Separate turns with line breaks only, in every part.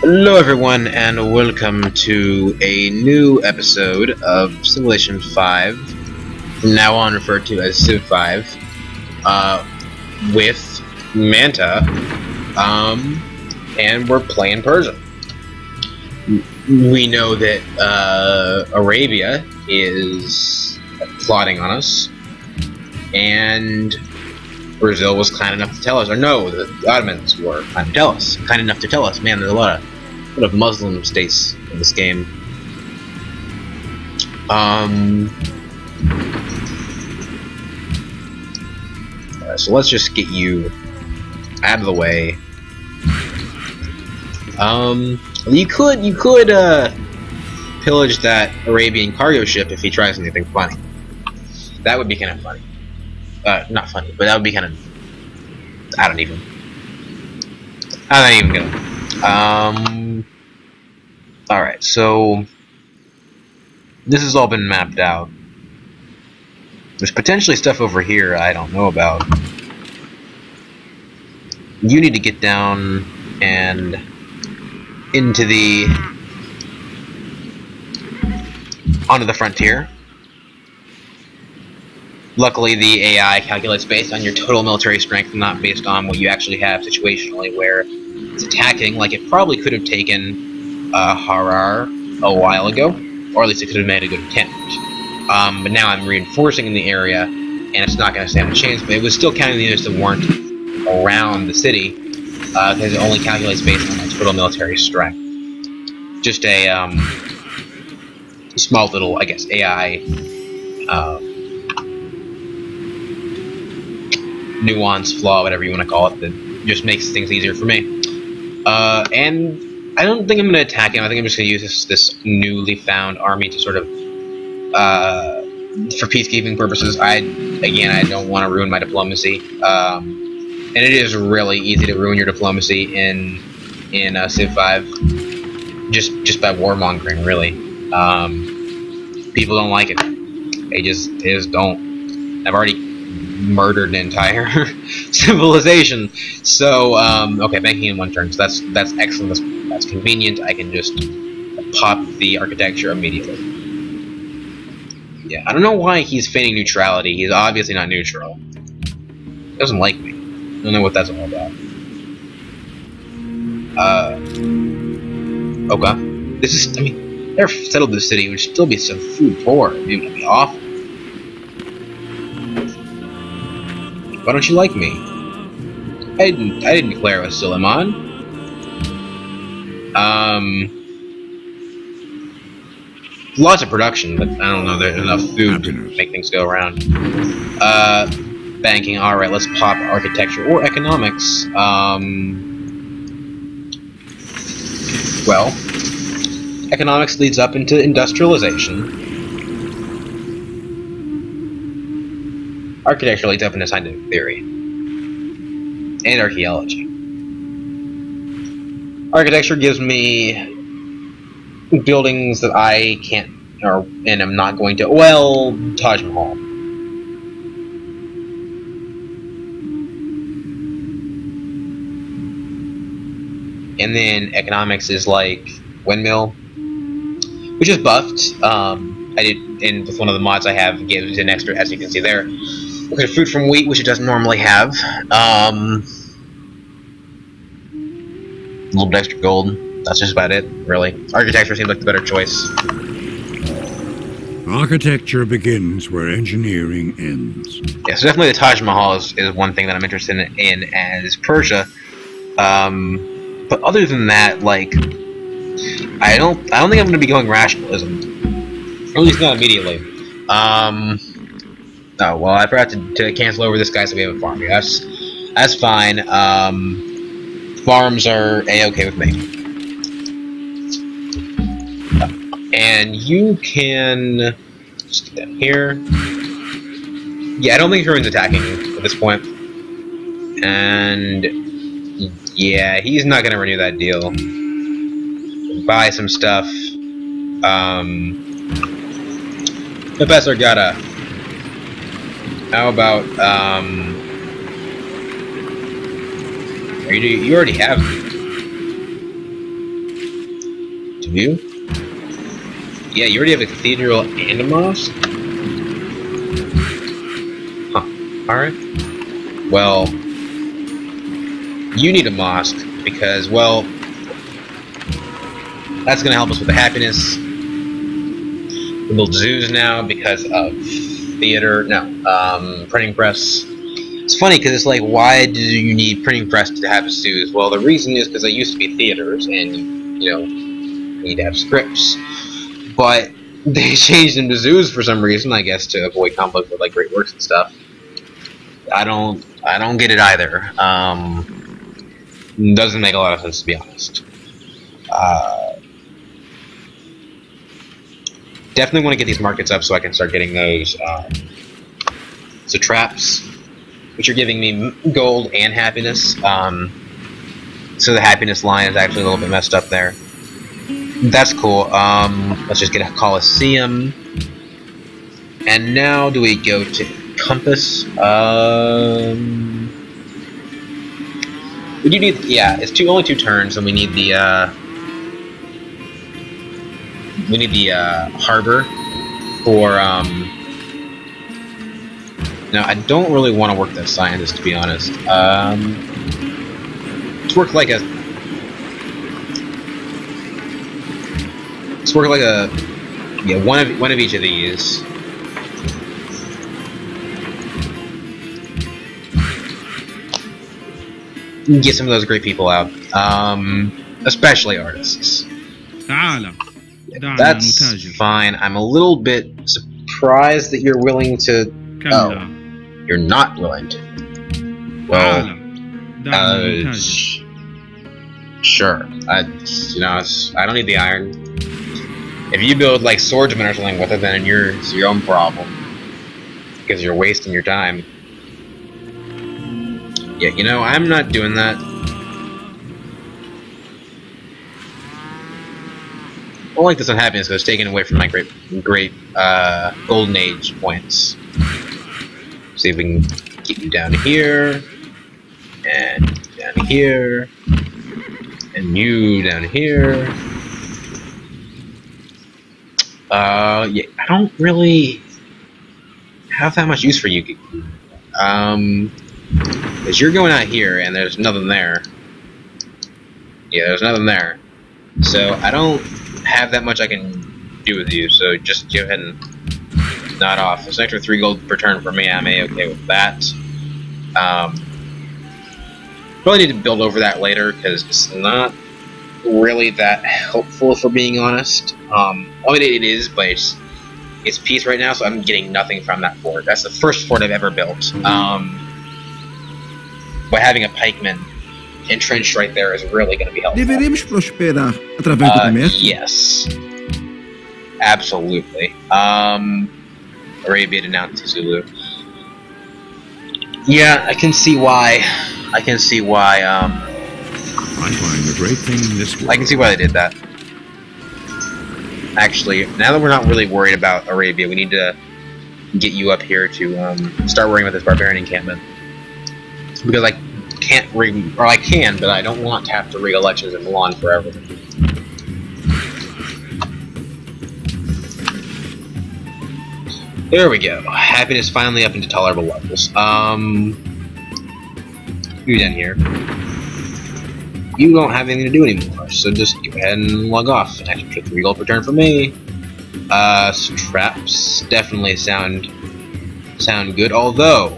Hello everyone and welcome to a new episode of Simulation 5, from now on referred to as Civ 5, with Manta, and we're playing Persia. We know that Arabia is plotting on us, and Brazil was kind enough to tell us, or no, the Ottomans were kind enough to tell us, man, there's a lot of Muslim states in this game. So let's just get you out of the way. You could pillage that Arabian cargo ship if he tries anything funny. That would be kind of funny. Not funny, but that would be kind of... I'm not even gonna... Alright, so... this has all been mapped out. There's potentially stuff over here I don't know about. You need to get down and... into the... onto the frontier. Luckily, the AI calculates based on your total military strength, not based on what you actually have situationally, where it's attacking, like it probably could have taken Harun a while ago, or at least it could have made a good attempt. But now I'm reinforcing in the area, and it's not going to stand a chance, but it was still counting the units that weren't around the city, because it only calculates based on my total military strength. Just a small little, I guess, AI... nuance flaw, whatever you want to call it, that just makes things easier for me. And I don't think I'm going to attack him. I think I'm just going to use this newly found army to sort of, for peacekeeping purposes. I don't want to ruin my diplomacy. And it is really easy to ruin your diplomacy in Civ 5, just by warmongering, really. People don't like it. They just don't. I've already murdered an entire civilization. So, okay, banking in one turn. So that's excellent. That's convenient. I can just pop the architecture immediately. Yeah, I don't know why he's feigning neutrality. He's obviously not neutral. He doesn't like me. I don't know what that's all about. Okay. This is, I mean, they're settled the city. It would still be so food poor. It would be awful. Why don't you like me? I didn't declare I was Suleiman. Lots of production, but I don't know, there's enough food to make things go around. Banking, alright, let's pop architecture or economics. Well, economics leads up into industrialization. Architecture leads up into scientific theory. And archaeology. Architecture gives me buildings that I can't, and I'm not going to, well, Taj Mahal. And then economics is like windmill, which is buffed. I did, and with one of the mods I have, gives an extra, as you can see there. Okay, food from wheat, which it doesn't normally have. A little bit extra gold. That's just about it, really. Architecture seems like the better choice.
Architecture begins where engineering ends.
Yeah, so definitely the Taj Mahal is one thing that I'm interested in as Persia. But other than that, like, I don't think I'm going to be going rationalism. Or at least not immediately. Oh, well, I forgot to cancel over this guy, so we have a farm here. That's fine. Farms are A-okay with me. And you can... just get that here. Yeah, I don't think Harun's attacking at this point. And... yeah, he's not going to renew that deal. Buy some stuff. Professor Gata. How about, you already have Do you? Yeah, you already have a cathedral and a mosque? Huh. Alright. Well, you need a mosque because, well, that's going to help us with the happiness. We build zoos now because of printing press. It's funny because it's like, why do you need printing press to have zoos? Well, the reason is because they used to be theaters, and you need to have scripts. But they changed them to zoos for some reason, I guess, to avoid conflict with like great works and stuff. I don't get it either. Doesn't make a lot of sense, to be honest. Definitely want to get these markets up so I can start getting those traps, which are giving me gold and happiness. So the happiness line is actually a little bit messed up there. That's cool. Let's just get a Colosseum. And now do we go to Compass? We do need, yeah, it's only 2 turns, and we need the harbor for, now I don't really want to work that scientist, to be honest. Let's work like a, yeah, one of each of these. Get some of those great people out, especially artists. That's fine. I'm a little bit surprised that you're willing to. Oh, you're not willing to. Well, sure. I don't need the iron. If you build like swordsmen or something with it, then it's your own problem because you're wasting your time. Yeah, I'm not doing that. I don't like this unhappiness because it's taken away from my great golden age points. See if we can get you down here, and down here, and you down here. Yeah, I don't really have that much use for you. Because you're going out here, and there's nothing there. Yeah, there's nothing there. So, I don't have that much I can do with you, so just go ahead and nod off. It's an extra 3 gold per turn for me, I'm A-okay with that. Probably need to build over that later, because it's not really that helpful, if we're being honest. I mean, it is, but it's peace right now, so I'm getting nothing from that fort. That's the first fort I've ever built. By having a pikeman entrenched right there is really going to be helpful.
Deveríamos prosperar através do comércio?
Yes. Absolutely. Arabia denounced Zulu. Yeah, I can see why. I can see why
the great thing in this world.
I can see why they did that. Actually, now that we're not really worried about Arabia, we need to get you up here to start worrying about this barbarian encampment. Because I can't rig, or I can, but I don't want to have to rig elections in Milan forever. There we go. Happiness finally up into tolerable levels. You down here. You don't have anything to do anymore, so just go ahead and log off. Extra 3 gold per turn for me. Traps definitely sound good, although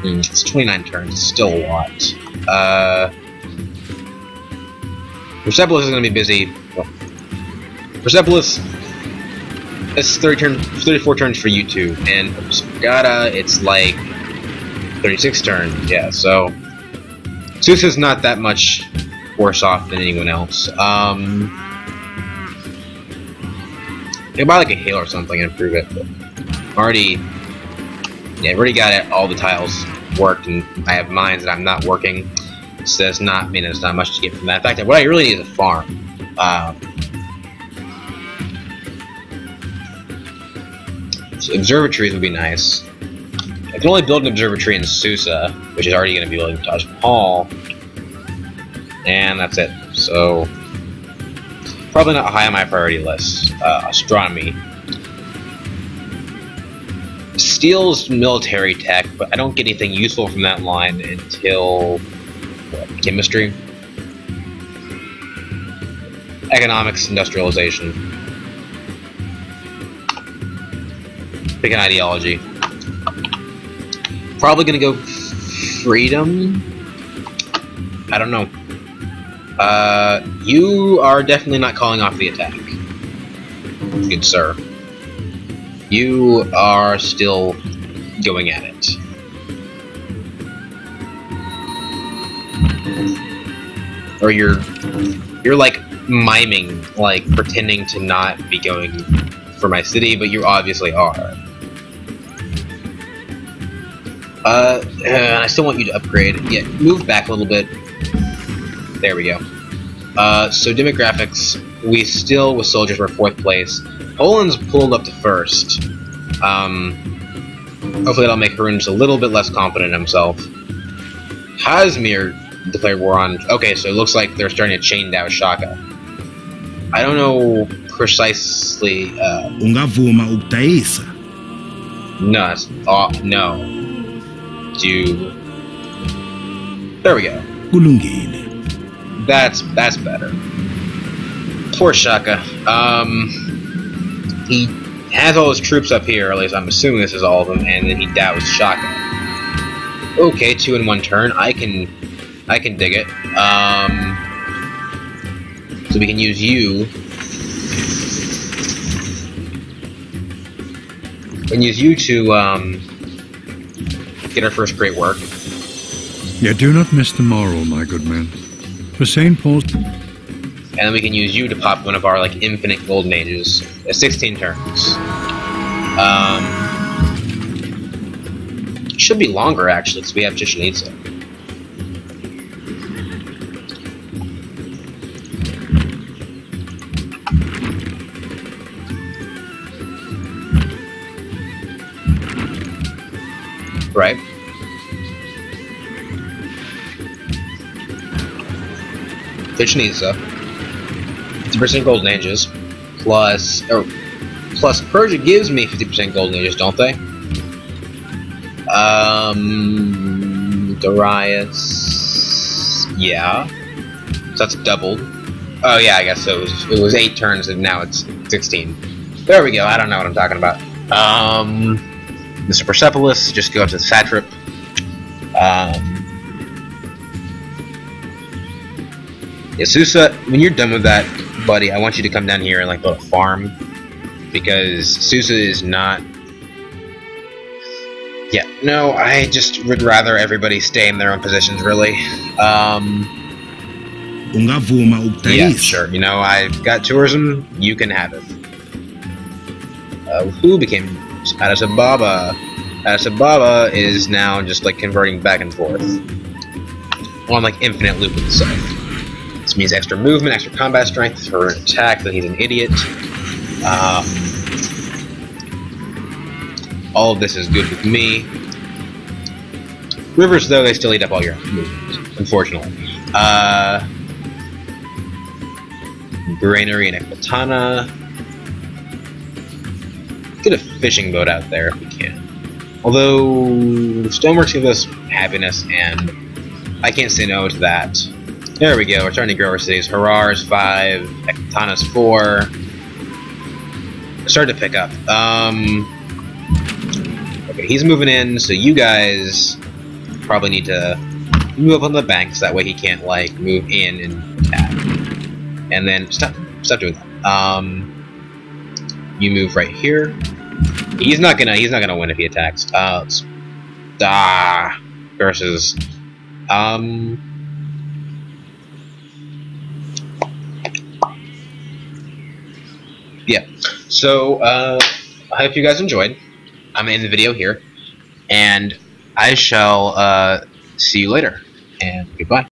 it's 29 turns, it's still a lot. Persepolis is going to be busy. Well, Persepolis, it's 34 turns for you two, and Gata, it's like 36 turns, yeah, so Susa's not that much worse off than anyone else. You buy like a hail or something and improve it, but I've already got it, all the tiles worked, and I have mines that I'm not working, so there's not much to get from that. In fact, what I really need is a farm. So observatories would be nice. I can only build an observatory in Susa, which is already going to be building Taj Mahal, and that's it. So probably not high on my priority list. Astronomy. Steel's military tech, but I don't get anything useful from that line until what, chemistry, economics, industrialization. Pick an ideology. Probably gonna go freedom. I don't know. You are definitely not calling off the attack, good sir. You are still going at it. Or you're like miming, like pretending to not be going for my city, but you obviously are. I still want you to upgrade. Yeah, move back a little bit. There we go. So demographics, we still, with soldiers, were 4th place. Poland's pulled up to 1st. Hopefully that'll make Harun just a little bit less confident in himself. Kazmir declared war on... Okay, so it looks like they're starting to chain down Shaka. I don't know precisely...
Ungavuma ukutayisa.
No, that's... no. Do... There we go.
Kulungile.
That's better. Poor Shaka. He has all his troops up here, or at least I'm assuming this is all of them, and then he doused Shaka. Okay, 2 in 1 turn. I can dig it. So we can use you. We can use you to get our first great work.
Yet do not miss tomorrow, my good man. For St. Paul's...
And then we can use you to pop one of our, like, infinite golden ages. 16 turns. Should be longer, actually, because we have Chichen Itza. Right? Chichen Itza. 50% golden ages, plus Persia gives me 50% golden ages, don't they? Darius, yeah. So that's doubled. Oh yeah, I guess so. It was 8 turns and now it's 16. There we go. I don't know what I'm talking about. Mr. Persepolis, just go up to the satrap. Yeah, Susa, when you're done with that, buddy, I want you to come down here and like build a farm, because Susa is not... Yeah, no, I just would rather everybody stay in their own positions, really. Yeah, sure, you know, I've got tourism, you can have it. Who became Addis Ababa? Addis Ababa is now just like converting back and forth on like infinite loop itself. This means extra movement, extra combat strength for an attack, that he's an idiot. All of this is good with me. Rivers, though, they still eat up all your movement, unfortunately. Granary and Ekbatana. Get a fishing boat out there if we can. Although, Stoneworks give us happiness, and I can't say no to that. There we go, we're starting to grow our cities. Harar's 5, Ekbatana's 4. Starting to pick up. Okay, he's moving in, so you guys probably need to move up on the banks, that way he can't, like, move in and attack. And then, stop doing that. You move right here. He's not gonna win if he attacks. Versus, yeah, so, I hope you guys enjoyed. I'm gonna end the video here, and I shall, see you later, and goodbye.